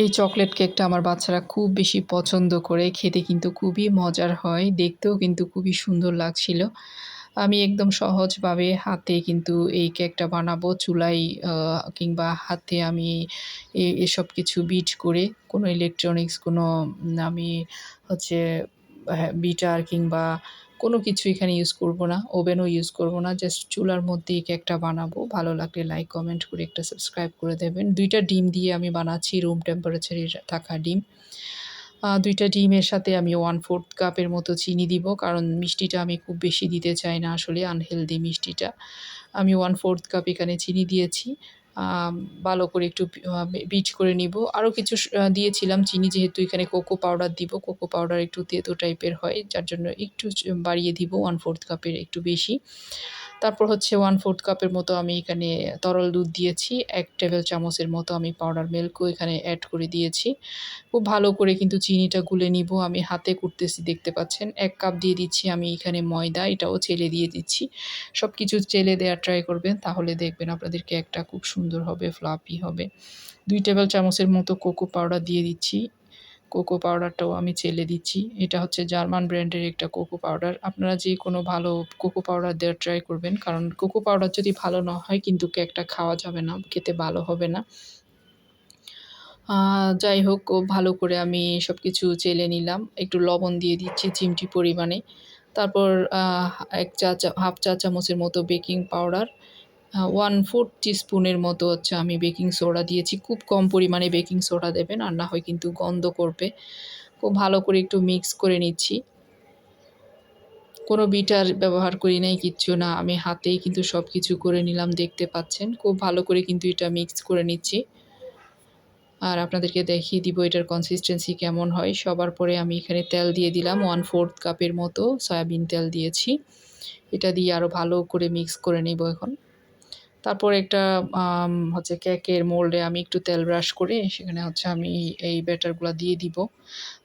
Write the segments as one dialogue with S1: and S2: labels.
S1: এই চকলেট কেকটা আমার বাচ্চারা খুব বেশি পছন্দ করে। খেতে কিন্তু খুবই মজার হয়। দেখতেও কিন্তু খুবই সুন্দর লাগছিল। আমি একদম সহজভাবে হাতে কিন্তু এই কেকটা বানাবো। চুলায় কিংবা হাতে আমি এসব কিছু বিট করে কোনো ইলেকট্রনিক্স কোনো আমি হচ্ছে বিটার কিংবা কোনো কিছু এখানে ইউজ করব না। ওভেনও ইউজ করব না। জাস্ট চুলার মধ্যেই কেকটা বানাবো। ভালো লাগলে লাইক, কমেন্ট করে একটা সাবস্ক্রাইব করে দেবেন। ২ টা ডিম দিয়ে আমি বানাচ্ছি, রুম টেম্পারেচারে থাকা ডিম। ২ টা ডিমের সাথে আমি 1/4 কাপের মতো চিনি দিব। কারণ মিষ্টিটা আমি খুব বেশি দিতে চাই না আসলে, আনহেলদি মিষ্টিটা। আমি 1/4 কাপ এখানে চিনি দিয়েছি। ভালো করে একটু বিট করে নিব। আরও কিছু দিয়েছিলাম চিনি, যেহেতু এখানে কোকো পাউডার দিব। কোকো পাউডার একটু তেতো টাইপের হয়, যার জন্য একটু বাড়িয়ে দিব, 1/4 কাপের একটু বেশি। তারপর হচ্ছে 1/4 কাপের মতো আমি এখানে তরল দুধ দিয়েছি। ১ টেবিল চামচের মতো আমি পাউডার মিল্কও এখানে এড করে দিয়েছি। খুব ভালো করে কিন্তু চিনিটা গুলে নিব। আমি হাতে করতেছি, দেখতে পাচ্ছেন। ১ কাপ দিয়ে দিচ্ছি আমি এখানে ময়দা, এটাও চেলে দিয়ে দিচ্ছি। সবকিছু চেলে দেওয়ার ট্রাই করবেন, তাহলে দেখবেন আপনাদের কেকটা খুব সুন্দর হবে, ফ্লাফি হবে। ২ টেবিল চামচের মতো কোকো পাউডার দিয়ে দিচ্ছি। কোকো পাউডারটাও আমি চেলে দিচ্ছি। এটা হচ্ছে জার্মান ব্র্যান্ডের একটা কোকো পাউডার। আপনারা যেকোনো ভালো কোকো পাউডার দেওয়ার ট্রাই করবেন। কারণ কোকো পাউডার যদি ভালো না হয় কিন্তু কেকটা খাওয়া যাবে না, খেতে ভালো হবে না। যাই হোক, ভালো করে আমি সবকিছু চেলে নিলাম। একটু লবণ দিয়ে দিচ্ছি চিমটি পরিমাণে। তারপর ১ হাফ চা চামচের মতো বেকিং পাউডার, 1/4 টিস্পুনের মতো হচ্ছে আমি বেকিং সোডা দিয়েছি। খুব কম পরিমাণে বেকিং সোডা দেবেন, আর না হয় কিন্তু গন্ধ করবে। খুব ভালো করে একটু মিক্স করে নিচ্ছি। কোনো বিটার ব্যবহার করি নাই, কিচ্ছু না। আমি হাতেই কিন্তু সবকিছু করে নিলাম, দেখতে পাচ্ছেন। খুব ভালো করে কিন্তু এটা মিক্স করে নিচ্ছি। আর আপনাদেরকে দেখিয়ে দিব এটার কনসিস্টেন্সি কেমন হয়। সবার পরে আমি এখানে তেল দিয়ে দিলাম, 1/4 কাপের মতো সয়াবিন তেল দিয়েছি। এটা দিয়ে আরও ভালো করে মিক্স করে নিব এখন। তারপর একটা হচ্ছে কেকের মোল্ডে আমি একটু তেল ব্রাশ করে সেখানে হচ্ছে আমি এই ব্যাটারগুলা দিয়ে দিব।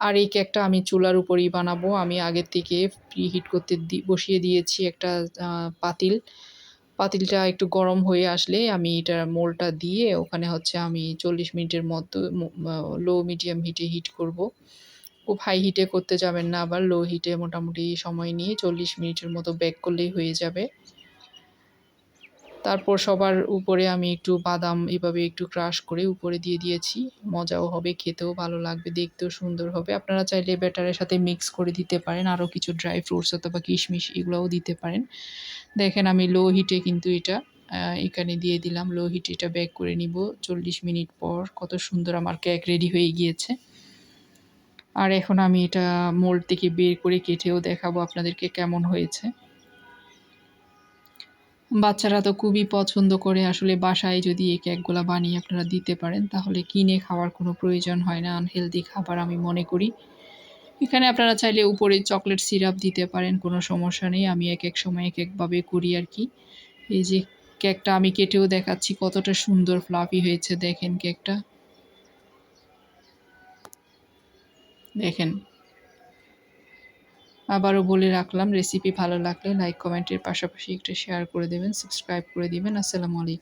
S1: আর এই কেকটা আমি চুলার উপরেই বানাবো। আমি আগের থেকে প্রিহিট করতে বসিয়ে দিয়েছি একটা পাতিল। পাতিলটা একটু গরম হয়ে আসলে আমি এটার মোল্ডটা দিয়ে ওখানে হচ্ছে আমি ৪০ মিনিটের মতো লো মিডিয়াম হিটে হিট করব। খুব হাই হিটে করতে যাবেন না আবার, লো হিটে মোটামুটি সময় নিয়ে ৪০ মিনিটের মতো বেক করলেই হয়ে যাবে। তারপর সবার উপরে আমি একটু বাদাম এভাবে একটু ক্রাশ করে উপরে দিয়ে দিয়েছি। মজাও হবে, খেতেও ভালো লাগবে, দেখতেও সুন্দর হবে। আপনারা চাইলে ব্যাটারের সাথে মিক্স করে দিতে পারেন। আরও কিছু ড্রাই ফ্রুটস অথবা কিশমিশ এগুলোও দিতে পারেন। দেখেন আমি লো হিটে কিন্তু এটা এখানে দিয়ে দিলাম। লো হিটে এটা বেক করে নিব। ৪০ মিনিট পর কত সুন্দর আমার কেক রেডি হয়ে গিয়েছে। আর এখন আমি এটা মোল্ড থেকে বের করে কেটেও দেখাবো আপনাদেরকে কেমন হয়েছে। বাচ্চারা তো খুবই পছন্দ করে। আসলে বাসায় যদি এই কেকগুলা বানিয়ে আপনারা দিতে পারেন, তাহলে কিনে খাওয়ার কোনো প্রয়োজন হয় না। আনহেলদি খাবার আমি মনে করি। এখানে আপনারা চাইলে উপরে চকলেট সিরাপ দিতে পারেন, কোনো সমস্যা নেই। আমি একেক সময় একেকভাবে করি আরকি। এই যে কেকটা আমি কেটেও দেখাচ্ছি কতটা সুন্দর ফ্লাফি হয়েছে, দেখেন কেকটা। দেখেন। আবারও বলে রাখলাম, রেসিপি ভালো লাগলে লাইক, কমেন্টের পাশাপাশি একটা শেয়ার করে দেবেন, সাবস্ক্রাইব করে দিবেন। আসসালামু আলাইকুম।